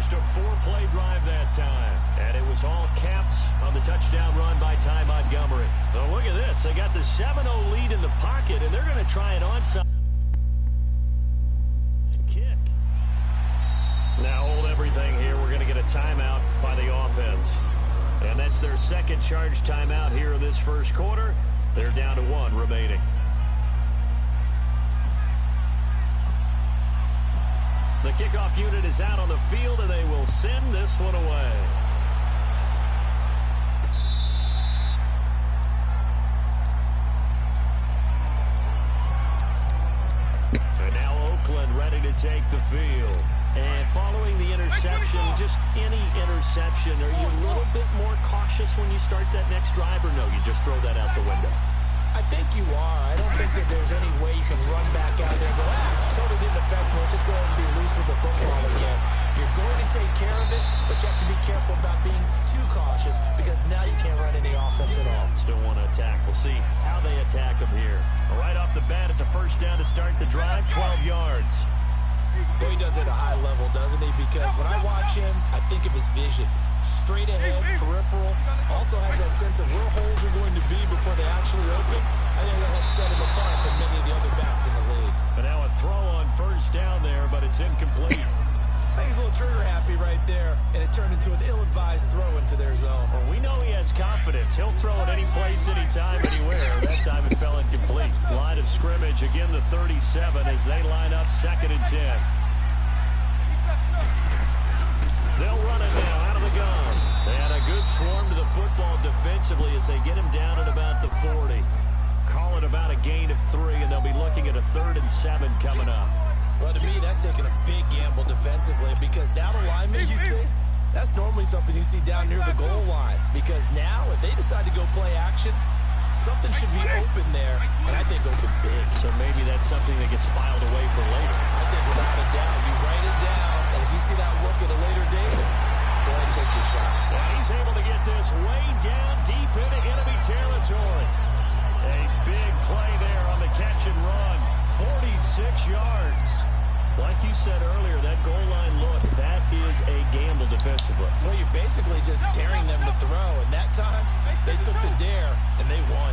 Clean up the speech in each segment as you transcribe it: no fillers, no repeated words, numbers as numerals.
Just a 4-play drive that time. And it was all capped on the touchdown run by Ty Montgomery. So look at this. They got the 7-0 lead in the pocket, and they're going to try an onside kick. Now hold everything here. We're going to get a timeout by the offense. And that's their second charge timeout here in this first quarter. They're down to 1 remaining. The kickoff unit is out on the field, and they will send this one away. And now Oakland ready to take the field. And following the interception, just any interception, are you a little bit more cautious when you start that next drive, or no, you just throw that out the window? I think you are. I don't think that there's any way you can run back out there and go, totally didn't affect me. Let's just go ahead and be loose with the football again. You're going to take care of it, but you have to be careful about being too cautious because now you can't run any offense at all. Still want to attack. We'll see how they attack them here. Right off the bat, it's a first down to start the drive, 12 yards. Boy, he does it at a high level, doesn't he? Because when I watch him, I think of his vision. Straight ahead, peripheral, also has that sense of where holes are going to be before they actually open. I think that helps set him apart from many of the other backs in the league. But now a throw on first down there, but it's incomplete. I think he's a little trigger happy right there, and it turned into an ill-advised throw into their zone. Well, we know he has confidence. He'll throw it any place, anytime, anywhere. That time it fell incomplete. Line of scrimmage, again the 37 as they line up 2nd and 10. They'll run it now out of the gun. And a good swarm to the football defensively as they get him down at about the 40. Call it about a gain of 3, and they'll be looking at a 3rd and 7 coming up. Well, to me, that's taking a big gamble defensively because that alignment you see, that's normally something you see down near the goal line. Because now, if they decide to go play action, something should be open there, and I think open big. So maybe that's something that gets filed away for later. I think without a doubt, you write it down, and if you see that look at a later date, go ahead and take your shot. Well, he's able to get this way down deep into enemy territory. A big play there on the catch and run. 46 yards. Like you said earlier, that goal line look, that is a gamble defensively. Well, you're basically just daring them to throw, and that time, they took the dare, and they won.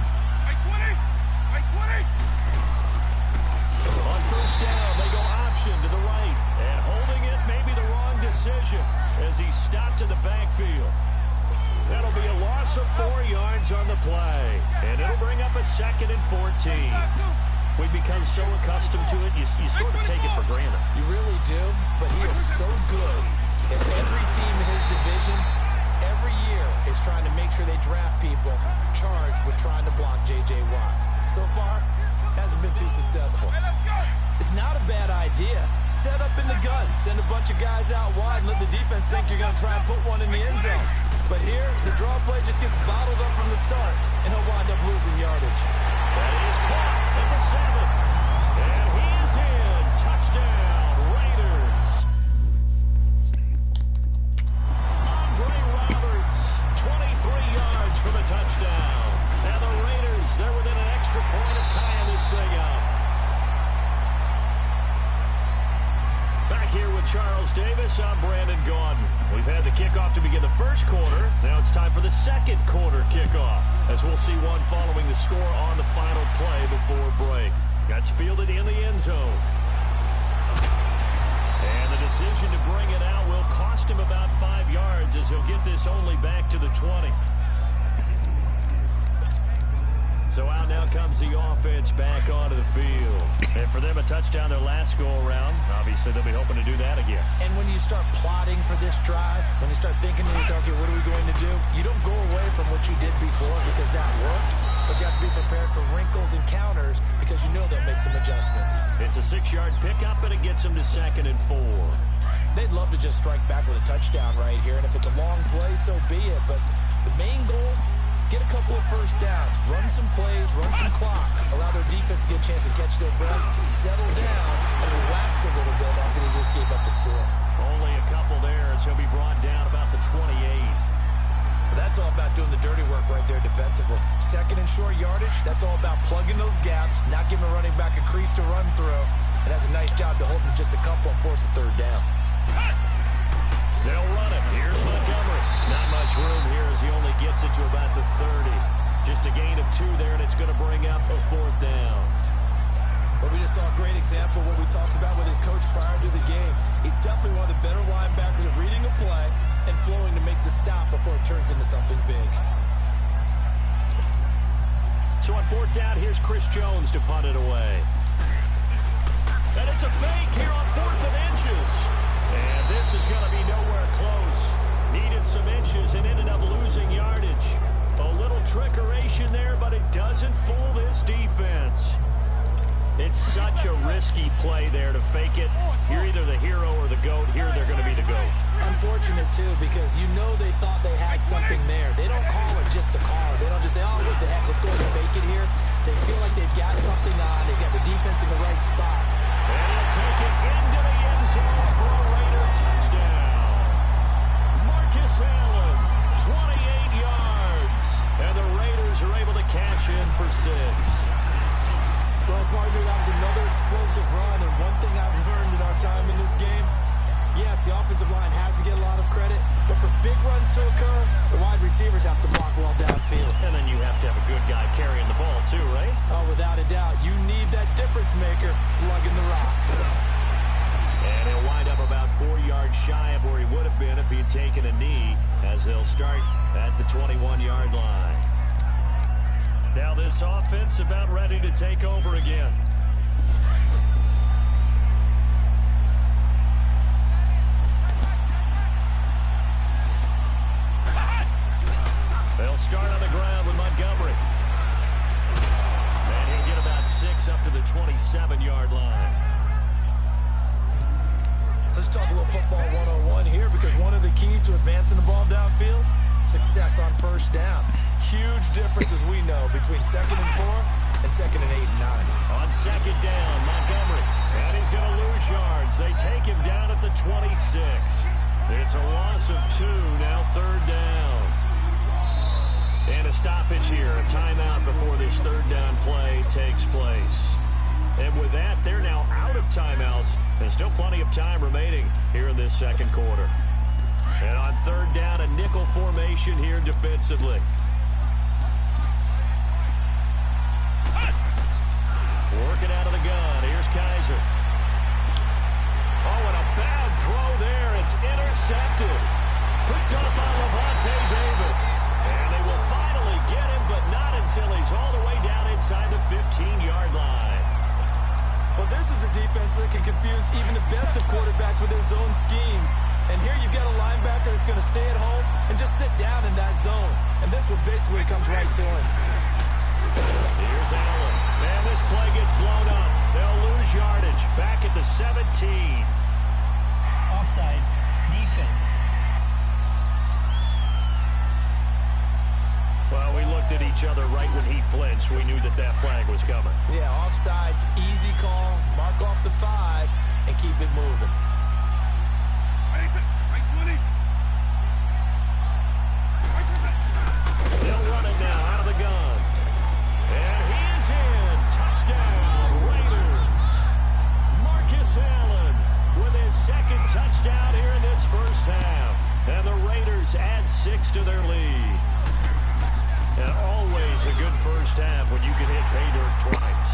On first down, they go option to the right, and holding it may be the wrong decision as he stopped in the backfield. That'll be a loss of 4 yards on the play, and it'll bring up a 2nd and 14. We become so accustomed to it, you sort of take it for granted. You really do, but he is so good. And every team in his division, every year, is trying to make sure they draft people charged with trying to block J.J. Watt. So far, hasn't been too successful. It's not a bad idea. Set up in the gun. Send a bunch of guys out wide and let the defense think you're going to try and put one in the end zone. But here, the draw play just gets bottled up from the start, and he'll wind up losing yardage. That is caught at the 7. And he is in. Touchdown, Raiders. Andre Roberts, 23 yards for the touchdown. And the Raiders, they're within an extra point of tying this thing up. Back here with Charles Davis, I'm Brandon Gaudin. We've had the kickoff to begin the first quarter. Now it's time for the second quarter kickoff, as we'll see one following the score on the final play before break. That's fielded in the end zone. And the decision to bring it out will cost him about 5 yards as he'll get this only back to the 20. So out now comes the offense back onto the field. And for them, a touchdown their last go-around. Obviously, they'll be hoping to do that again. And when you start plotting for this drive, when you start thinking to yourself, okay, what are we going to do? You don't go away from what you did before because that worked. But you have to be prepared for wrinkles and counters because you know they'll make some adjustments. It's a 6-yard pickup, and it gets them to 2nd and 4. They'd love to just strike back with a touchdown right here. And if it's a long play, so be it. But the main goal, get a couple of first downs, run some plays, run some clock, allow their defense to get a chance to catch their breath, settle down, and relax a little bit after they just gave up the score. Only a couple there as he'll be brought down about the 28. But that's all about doing the dirty work right there defensively. 2nd and short yardage, that's all about plugging those gaps, not giving a running back a crease to run through, and has a nice job to hold them just a couple and force a 3rd down. They'll run it. Here's Montgomery. Not much room here as he only gets it to about the 30. Just a gain of 2 there, and it's going to bring up a 4th down. But we just saw a great example of what we talked about with his coach prior to the game. He's definitely one of the better linebackers at reading a play and flowing to make the stop before it turns into something big. So on 4th down, here's Chris Jones to punt it away. And it's a fake here on 4th and inches. And this is going to be nowhere close. Needed some inches and ended up losing yardage. A little trickeration there, but it doesn't fool this defense. It's such a risky play there to fake it. You're either the hero or the GOAT. Here they're going to be the GOAT. Unfortunate, too, because you know they thought they had something there. They don't call it just to call it. They don't just say, oh, what the heck, let's go ahead and fake it here. They feel like they've got something on. They've got the defense in the right spot. And he'll take it into the end zone for a Raider touchdown. Marcus Allen, 28 yards. And the Raiders are able to cash in for 6. Well, partner, that was another explosive run, and one thing I've learned in our time in this game, yes, the offensive line has to get a lot of credit, but for big runs to occur, the wide receivers have to block well downfield. And then you have to have a good guy carrying the ball too, right? Oh, without a doubt. You need that difference maker lugging the rock. And he'll wind up about 4 yards shy of where he would have been if he had taken a knee, as they'll start at the 21-yard line. Now this offense about ready to take over again. They'll start on the ground with Montgomery. And he'll get about 6 up to the 27-yard line. Let's talk a little football 101 here, because one of the keys to advancing the ball downfield, success on 1st down. Huge difference, as we know, between 2nd and 4 and 2nd and 8 and 9. On 2nd down, Montgomery. And he's going to lose yards. They take him down at the 26. It's a loss of 2, now 3rd down. And a stoppage here, a timeout before this 3rd down play takes place. And with that, they're now out of timeouts. There's still plenty of time remaining here in this 2nd quarter. And on 3rd down, a nickel formation here defensively. Working out of the gun. Here's Kaiser. Oh, and a bad throw there. It's intercepted. Picked up by Levante David. And they will finally get him, but not until he's all the way down inside the 15-yard line. Well, this is a defense that can confuse even the best of quarterbacks with their zone schemes. And here you've got a linebacker that's going to stay at home and just sit down in that zone. And this one basically comes right to him. Here's Allen. And this play gets blown up. They'll lose yardage. Back at the 17. Offside. Defense. Well, we looked at each other right when he flinched. We knew that that flag was coming. Yeah, offsides, easy call. Mark off the 5 and keep it moving. They'll run it now out of the gun. And he is in. Touchdown, Raiders. Marcus Allen with his 2nd touchdown here in this 1st half. And the Raiders add 6 to their lead. And always a good 1st half when you can hit pay dirt twice.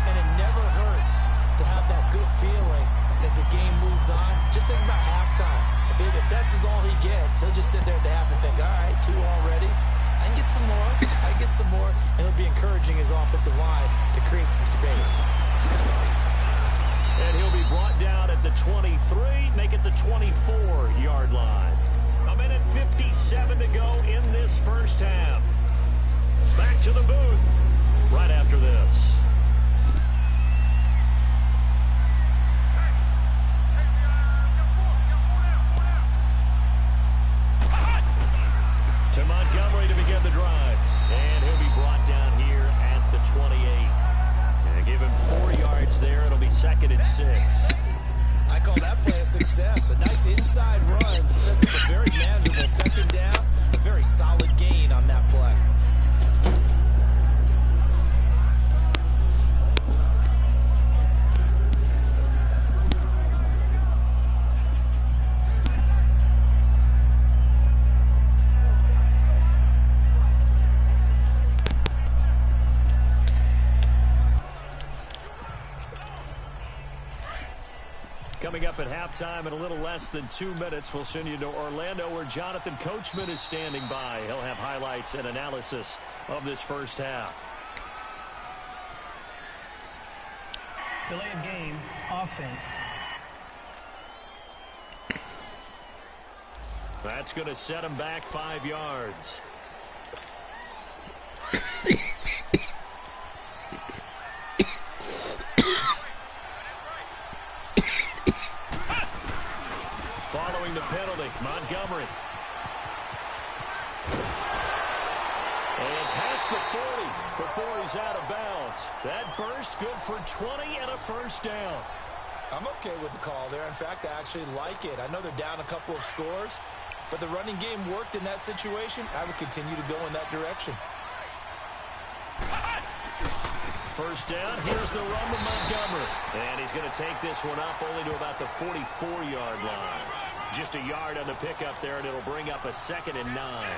And it never hurts to have that good feeling as the game moves on. Just think about halftime. If that's all he gets, he'll just sit there at the half and think, all right, 2 already. I can get some more. I can get some more. And it'll be encouraging his offensive line to create some space. And he'll be brought down at the 23, make it the 24-yard line. A minute 57 to go in this 1st half. Back to the booth right after this. To Montgomery to begin the drive. And he'll be brought down here at the 28. And give him 4 yards there. It'll be 2nd and 6. I call that play a success. A nice inside run sets up a very manageable 2nd down. A very solid gain on that play. Coming up at halftime in a little less than 2 minutes, we'll send you to Orlando where Jonathan Coachman is standing by. He'll have highlights and analysis of this first half. Delay of game, offense. That's going to set him back 5 yards. Following the penalty, Montgomery. And past the 40 before he's out of bounds. That burst good for 20 and a first down. I'm okay with the call there. In fact, I actually like it. I know they're down a couple of scores, but the running game worked in that situation. I would continue to go in that direction. First down, here's the run to Montgomery. And he's going to take this one up only to about the 44-yard line. Just a yard on the pickup there, and it'll bring up a 2nd and 9.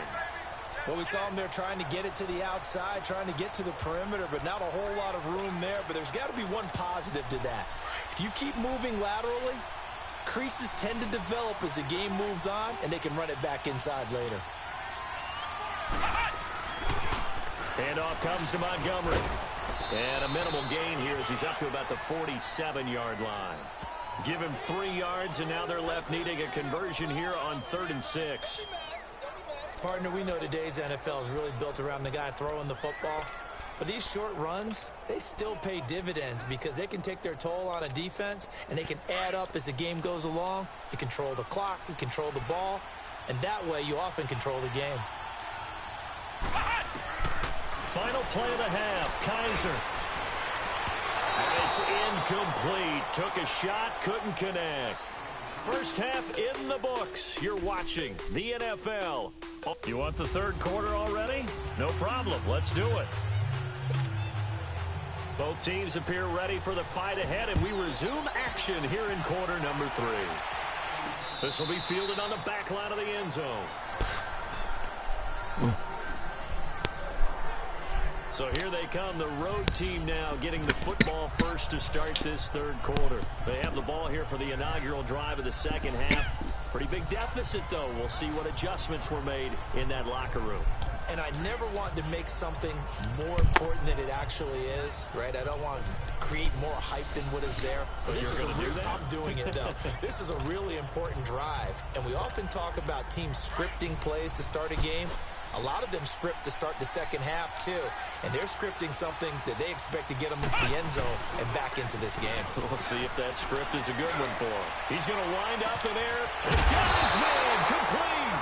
Well, we saw him there trying to get it to the outside, trying to get to the perimeter, but not a whole lot of room there. But there's got to be one positive to that. If you keep moving laterally, creases tend to develop as the game moves on, and they can run it back inside later. Handoff comes to Montgomery. And a minimal gain here as he's up to about the 47-yard line. Give him 3 yards, and now they're left needing a conversion here on 3rd and 6. Partner, we know today's NFL is really built around the guy throwing the football. But these short runs, they still pay dividends because they can take their toll on a defense, and they can add up as the game goes along. You control the clock, you control the ball, and that way you often control the game. Final play of the half, Kaiser. It's incomplete. Took a shot, couldn't connect. First half in the books. You're watching the NFL. You want the third quarter already? No problem. Let's do it. Both teams appear ready for the fight ahead, and we resume action here in quarter number 3. This will be fielded on the back line of the end zone. So here they come, the road team now getting the football first to start this third quarter. They have the ball here for the inaugural drive of the second half. Pretty big deficit, though. We'll see what adjustments were made in that locker room. And I never want to make something more important than it actually is, right? I don't want to create more hype than what is there. But this is going to do that? I'm doing it, though. This is a really important drive. And we often talk about teams scripting plays to start a game. A lot of them script to start the second half, too. And they're scripting something that they expect to get them into the end zone and back into this game. We'll see if that script is a good one for him. He's going to wind up in air. And got his man complete.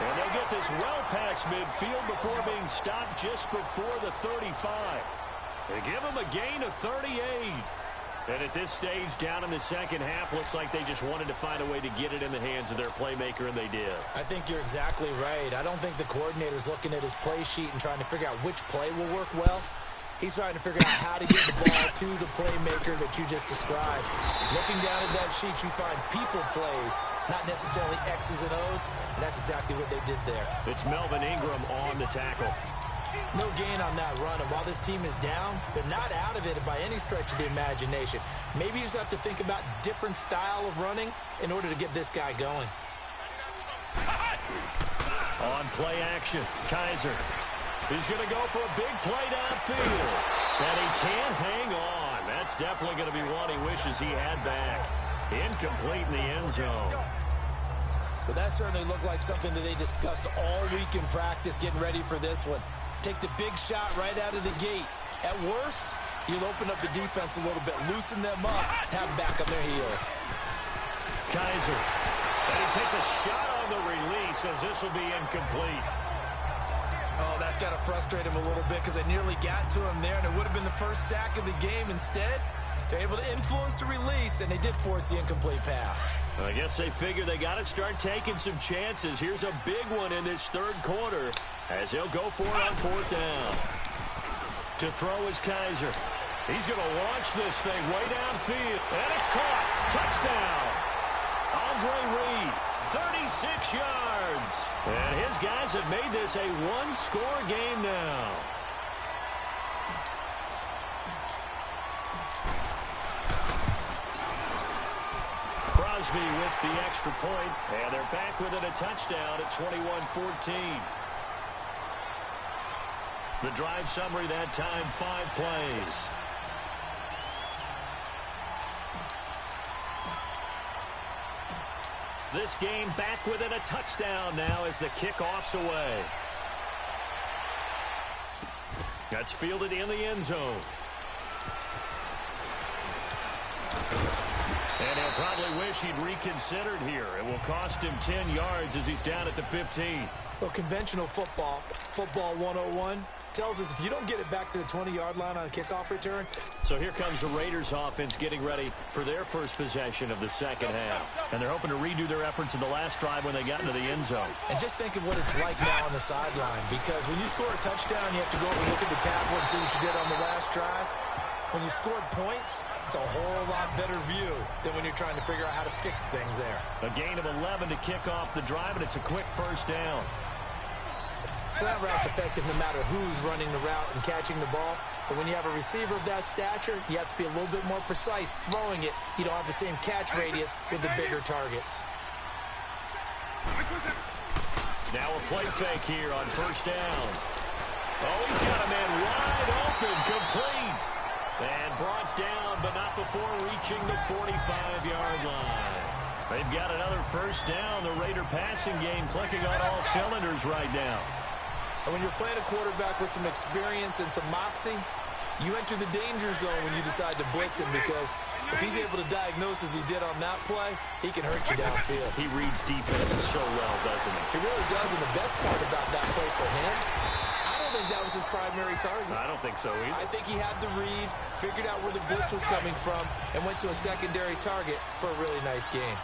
And they get this well past midfield before being stopped just before the 35. They give him a gain of 38. And at this stage, down in the second half, looks like they just wanted to find a way to get it in the hands of their playmaker, and they did. I think you're exactly right. I don't think the coordinator's looking at his play sheet and trying to figure out which play will work well. He's trying to figure out how to get the ball to the playmaker that you just described. Looking down at that sheet, you find people plays, not necessarily X's and O's, and that's exactly what they did there. It's Melvin Ingram on the tackle. No gain on that run, and while this team is down, they're not out of it by any stretch of the imagination. Maybe you just have to think about different style of running in order to get this guy going. On play action, Kaiser. He's going to go for a big play downfield. And he can't hang on. That's definitely going to be one he wishes he had back. Incomplete in the end zone. Well, that certainly looked like something that they discussed all week in practice getting ready for this one. Take the big shot right out of the gate. At worst, you'll open up the defense a little bit, loosen them up, have them back on their heels. Kaiser. And he takes a shot on the release as this will be incomplete. Oh, that's got to frustrate him a little bit because they nearly got to him there, and it would have been the first sack of the game. Instead, they're able to influence the release, and they did force the incomplete pass. I guess they figure they got to start taking some chances. Here's a big one in this third quarter as he'll go for it on 4th down. To throw is Kaiser. He's going to launch this thing way downfield, and it's caught. Touchdown. Andre Reed, 36 yards. And his guys have made this a one-score game now. Crosby with the extra point, and they're back within a touchdown at 21-14. The drive summary that time, 5 plays. This game back within a touchdown now as the kickoff's away. That's fielded in the end zone. And he'll probably wish he'd reconsidered here. It will cost him 10 yards as he's down at the 15. Well, conventional football 101, tells us if you don't get it back to the 20-yard line on a kickoff return. So here comes the Raiders offense getting ready for their first possession of the second half. And they're hoping to redo their efforts in the last drive when they got into the end zone. And just think of what it's like now on the sideline, because when you score a touchdown, you have to go over and look at the tablet and see what you did on the last drive. When you scored points, it's a whole lot better view than when you're trying to figure out how to fix things there. A gain of 11 to kick off the drive, and it's a quick first down. Slant route's effective no matter who's running the route and catching the ball. But when you have a receiver of that stature, you have to be a little bit more precise throwing it. You don't have the same catch radius with the bigger targets. Now a play fake here on first down. Oh, he's got a man wide open, complete. And brought down, but not before reaching the 45-yard line. They've got another first down. The Raider passing game clicking on all cylinders right now. And when you're playing a quarterback with some experience and some moxie, you enter the danger zone when you decide to blitz him, because if he's able to diagnose as he did on that play, he can hurt you downfield. He reads defenses so well, doesn't he? He really does, and the best part about that play for him, I don't think that was his primary target. I don't think so either. I think he had the read, figured out where the blitz was coming from, and went to a secondary target for a really nice game.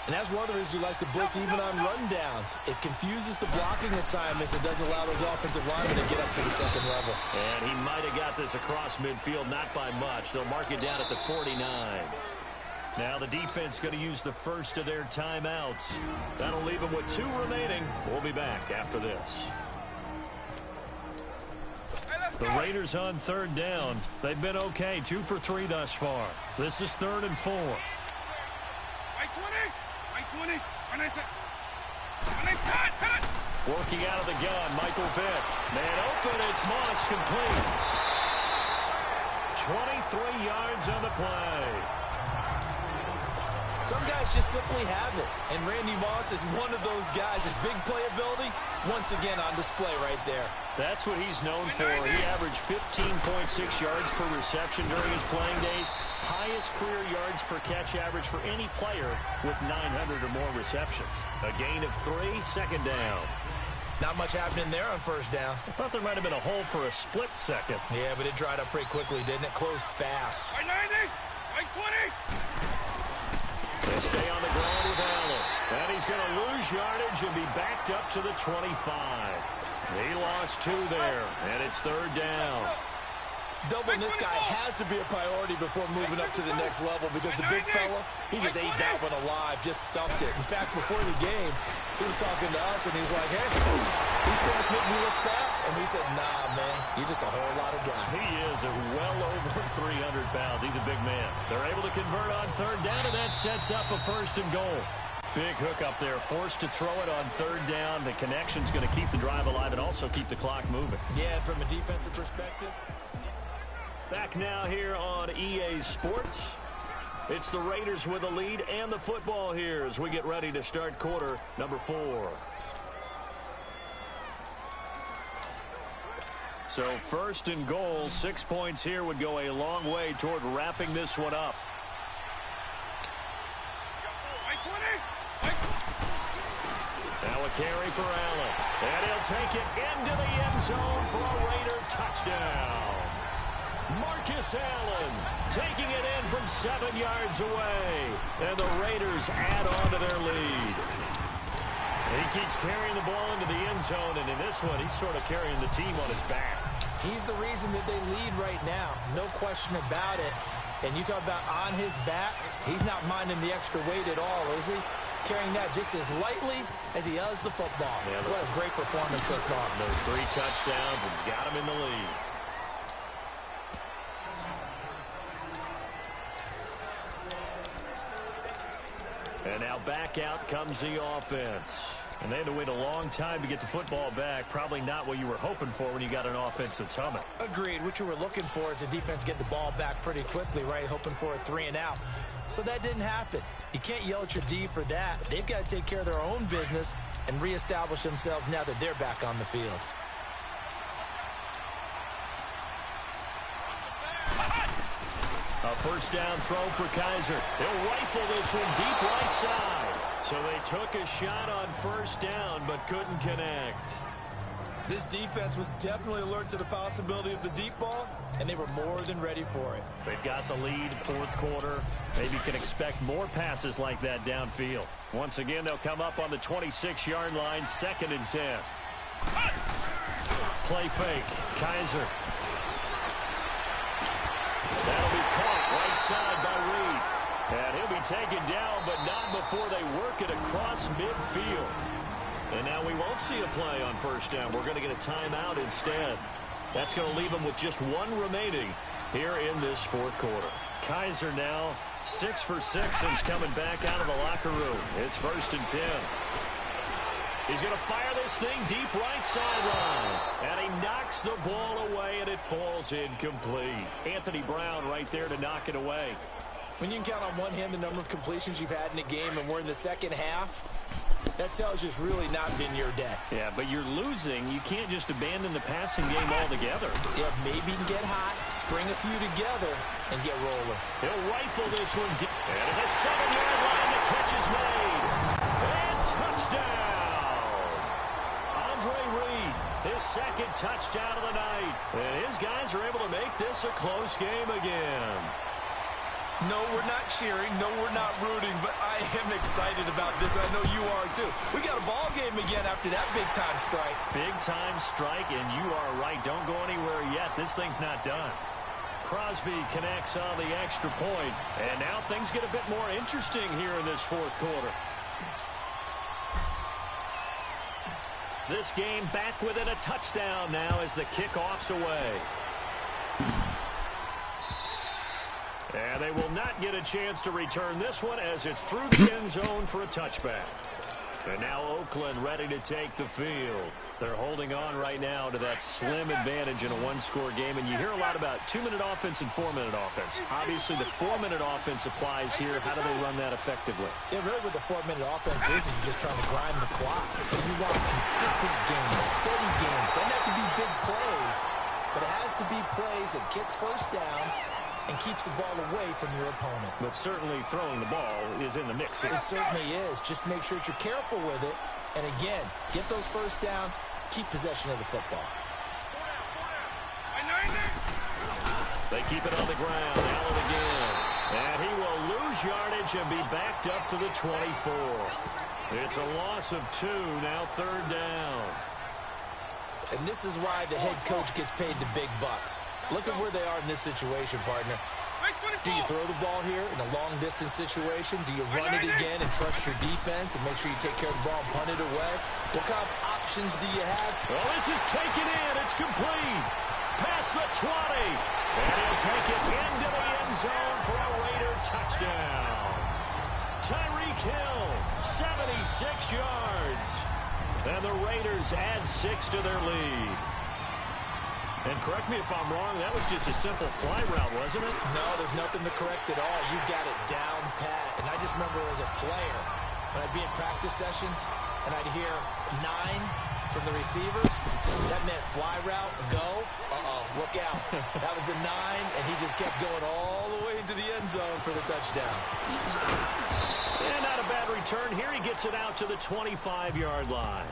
And that's one of the reasons you like to blitz even on rundowns. It confuses the blocking assignments and doesn't allow those offensive linemen to get up to the second level. And he might have got this across midfield, not by much. They'll mark it down at the 49. Now the defense going to use the first of their timeouts. That'll leave them with 2 remaining. We'll be back after this. The Raiders on third down. They've been okay, 2 for 3 thus far. This is 3rd and 4. Working out of the gun, Michael Vick. Man open, it's Moss, complete. 23 yards on the play. Some guys just simply have it, and Randy Moss is one of those guys. His big playability, once again on display right there. That's what he's known for. He averaged 15.6 yards per reception during his playing days. Highest career yards per catch average for any player with 900 or more receptions. A gain of 3, second down. Not much happening there on first down. I thought there might have been a hole for a split second. Yeah, but it dried up pretty quickly, didn't it? Closed fast. They stay on the ground with Allen. And he's going to lose yardage and be backed up to the 25. He lost 2 there, and it's 3rd down. Doubling this guy has to be a priority before moving up to the next level, because the big fella, he just ate that one alive, just stuffed it. In fact, before the game, he was talking to us, and he's like, hey, these pants make me look fat. And we said, nah, man, you're just a whole lot of guy. He is well over 300 pounds. He's a big man. They're able to convert on third down, and that sets up a 1st and goal. Big hook up there, forced to throw it on third down. The connection's going to keep the drive alive and also keep the clock moving. Yeah, from a defensive perspective. Back now here on EA Sports. It's the Raiders with a lead and the football here as we get ready to start quarter number 4. So 1st and goal, 6 points here would go a long way toward wrapping this one up. Now a carry for Allen. And he'll take it into the end zone for a Raider touchdown. Marcus Allen taking it in from 7 yards away. And the Raiders add on to their lead. He keeps carrying the ball into the end zone, and in this one, he's sort of carrying the team on his back. He's the reason that they lead right now. No question about it. And you talk about on his back, he's not minding the extra weight at all, is he? Carrying that just as lightly as he does the football. Yeah, what a great performance so far. Those 3 touchdowns, and he's got him in the lead. And now back out comes the offense. And they had to wait a long time to get the football back. Probably not what you were hoping for when you got an offense that's humming. Agreed. What you were looking for is the defense get the ball back pretty quickly, right? Hoping for a 3-and-out. So that didn't happen. You can't yell at your D for that. They've got to take care of their own business and reestablish themselves now that they're back on the field. A first down throw for Kaiser. He'll rifle this one deep right side. So they took a shot on first down but couldn't connect. This defense was definitely alert to the possibility of the deep ball, and they were more than ready for it. They've got the lead, fourth quarter. Maybe can expect more passes like that downfield. Once again, they'll come up on the 26-yard line, 2nd and 10. Play fake. Kaiser. That'll be caught right side by Reed. And he'll be taken down, but not before they work it across midfield. And now we won't see a play on first down. We're going to get a timeout instead. That's going to leave them with just one remaining here in this fourth quarter. Kaiser now 6 for 6 since coming back out of the locker room. It's 1st and 10. He's going to fire this thing deep right sideline. And he knocks the ball away, and it falls incomplete. Anthony Brown right there to knock it away. When you can count on one hand the number of completions you've had in a game and we're in the second half, that tells you it's really not been your day. Yeah, but you're losing. You can't just abandon the passing game altogether. Yeah, maybe you can get hot, string a few together, and get rolling. He'll rifle this one deep. And at the 7-yard line, the catch is made. And touchdown! Andre Reed, his 2nd touchdown of the night. And his guys are able to make this a close game again. No, we're not cheering. No, we're not rooting. But I am excited about this. I know you are, too. We got a ball game again after that big-time strike. Big-time strike, and you are right. Don't go anywhere yet. This thing's not done. Crosby connects on the extra point. And now things get a bit more interesting here in this fourth quarter. This game back within a touchdown now as the kickoff's away. And they will not get a chance to return this one as it's through the end zone for a touchback. And now Oakland ready to take the field. They're holding on right now to that slim advantage in a one-score game. And you hear a lot about 2-minute offense and 4-minute offense. Obviously, the 4-minute offense applies here. How do they run that effectively? Yeah, really what the 4-minute offense is just trying to grind the clock. So you want consistent gains, steady gains. Doesn't have to be big plays, but it has to be plays that gets first downs and keeps the ball away from your opponent. But certainly throwing the ball is in the mix here. It certainly is. Just make sure that you're careful with it. And again, get those first downs, keep possession of the football. They keep it on the ground. Allen again. And he will lose yardage and be backed up to the 24. It's a loss of 2, now 3rd down. And this is why the head coach gets paid the big bucks. Look at where they are in this situation, partner. Do you throw the ball here in a long-distance situation? Do you run it again and trust your defense and make sure you take care of the ball and punt it away? What kind of options do you have? Well, this is taken in. It's complete. Past the 20. And he'll take it into the end zone for a Raider touchdown. Tyreek Hill, 76 yards. And the Raiders add 6 to their lead. And correct me if I'm wrong, that was just a simple fly route, wasn't it? No, there's nothing to correct at all. You got it down pat. And I just remember as a player, when I'd be in practice sessions, and I'd hear 9 from the receivers, that meant fly route, go, look out. That was the 9, and he just kept going all the way into the end zone for the touchdown. And not a bad return here. He gets it out to the 25-yard line.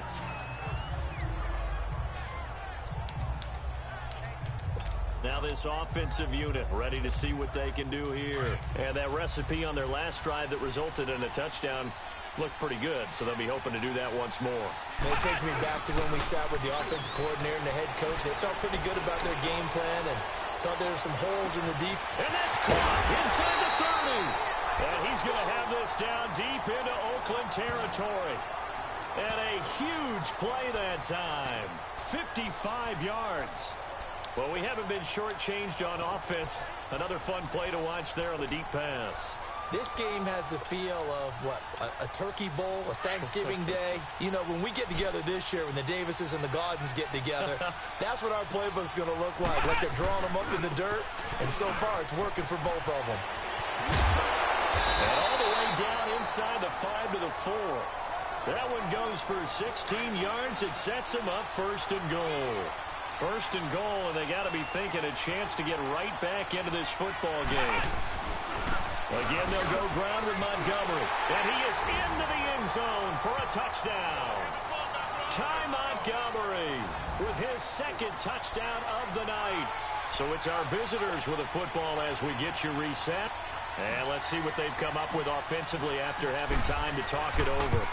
Now this offensive unit ready to see what they can do here. And that recipe on their last drive that resulted in a touchdown looked pretty good, so they'll be hoping to do that once more. It takes me back to when we sat with the offensive coordinator and the head coach. They felt pretty good about their game plan and thought there were some holes in the defense. And that's caught inside the 30. And he's going to have this down deep into Oakland territory. And a huge play that time. 55 yards. Well, we haven't been shortchanged on offense. Another fun play to watch there on the deep pass. This game has the feel of, what, a turkey bowl, a Thanksgiving day. You know, when we get together this year, when the Davises and the Gaudens get together, that's what our playbook's going to look like they're drawing them up in the dirt. And so far, it's working for both of them. And all the way down inside the 5 to the 4. That one goes for 16 yards. It sets them up first and goal. First and goal, and they got to be thinking a chance to get right back into this football game. Again, they'll go ground with Montgomery. And he is into the end zone for a touchdown. Ty Montgomery with his second touchdown of the night. So it's our visitors with a football as we get you reset. And let's see what they've come up with offensively after having time to talk it over.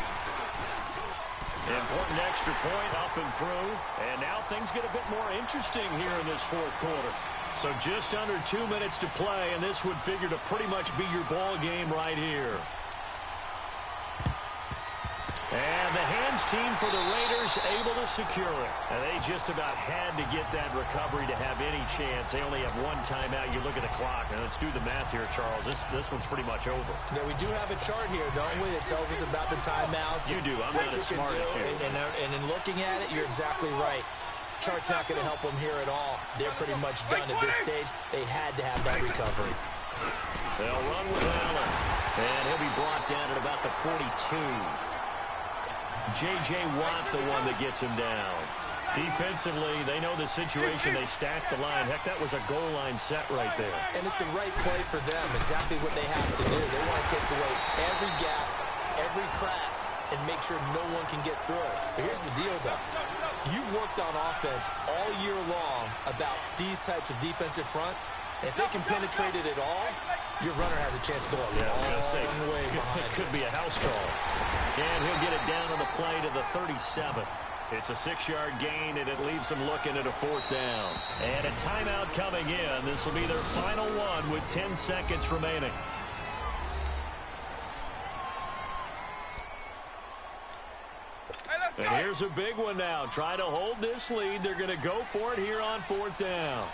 Important extra point up and through. And now things get a bit more interesting here in this fourth quarter. So just under 2 minutes to play, and this would figure to pretty much be your ball game right here. And the hands team for the Raiders able to secure it. And they just about had to get that recovery to have any chance. They only have one timeout. You look at the clock. And let's do the math here, Charles. This one's pretty much over. Yeah, we do have a chart here, don't we, that tells us about the timeouts. You do. I'm not as smart as you. And in looking at it, you're exactly right. Chart's not going to help them here at all. They're pretty much done at this stage. They had to have that recovery. They'll run with Allen. And he'll be brought down at about the 42. J.J. Watt, the one that gets him down. Defensively, they know the situation. They stack the line. Heck, that was a goal line set right there. And it's the right play for them, exactly what they have to do. They want to take away every gap, every crack, and make sure no one can get through it. But here's the deal, though. You've worked on offense all year long about these types of defensive fronts. And if they can penetrate it at all, your runner has a chance to go a long way behind. It could be a house call. And he'll get it down on the play to the 37. It's a 6-yard gain, and it leaves them looking at a fourth down. And a timeout coming in. This will be their final one with 10 seconds remaining. And here's a big one now. Trying to hold this lead. They're going to go for it here on fourth down.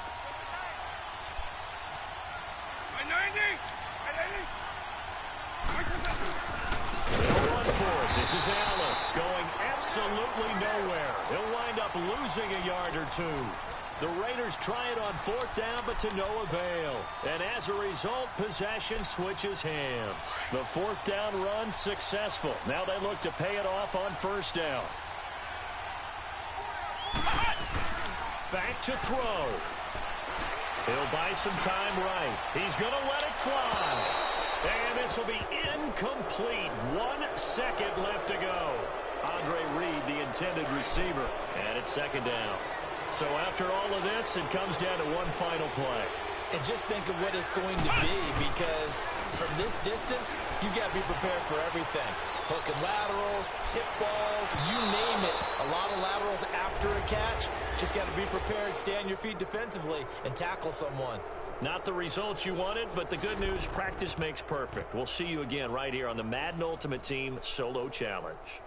They'll run for it. This is Allen going absolutely nowhere. He'll wind up losing a yard or two. The Raiders try it on fourth down, but to no avail. And as a result, possession switches hands. The fourth down run successful. Now they look to pay it off on first down. Back to throw. He'll buy some time right. He's going to let it fly. And this will be incomplete. 1 second left to go. Andre Reed, the intended receiver. And it's second down. So after all of this, it comes down to one final play. And just think of what it's going to be, because from this distance, you got to be prepared for everything. Hook and laterals, tip balls, you name it. A lot of laterals after a catch. Just got to be prepared, stay on your feet defensively, and tackle someone. Not the results you wanted, but the good news, practice makes perfect. We'll see you again right here on the Madden Ultimate Team Solo Challenge.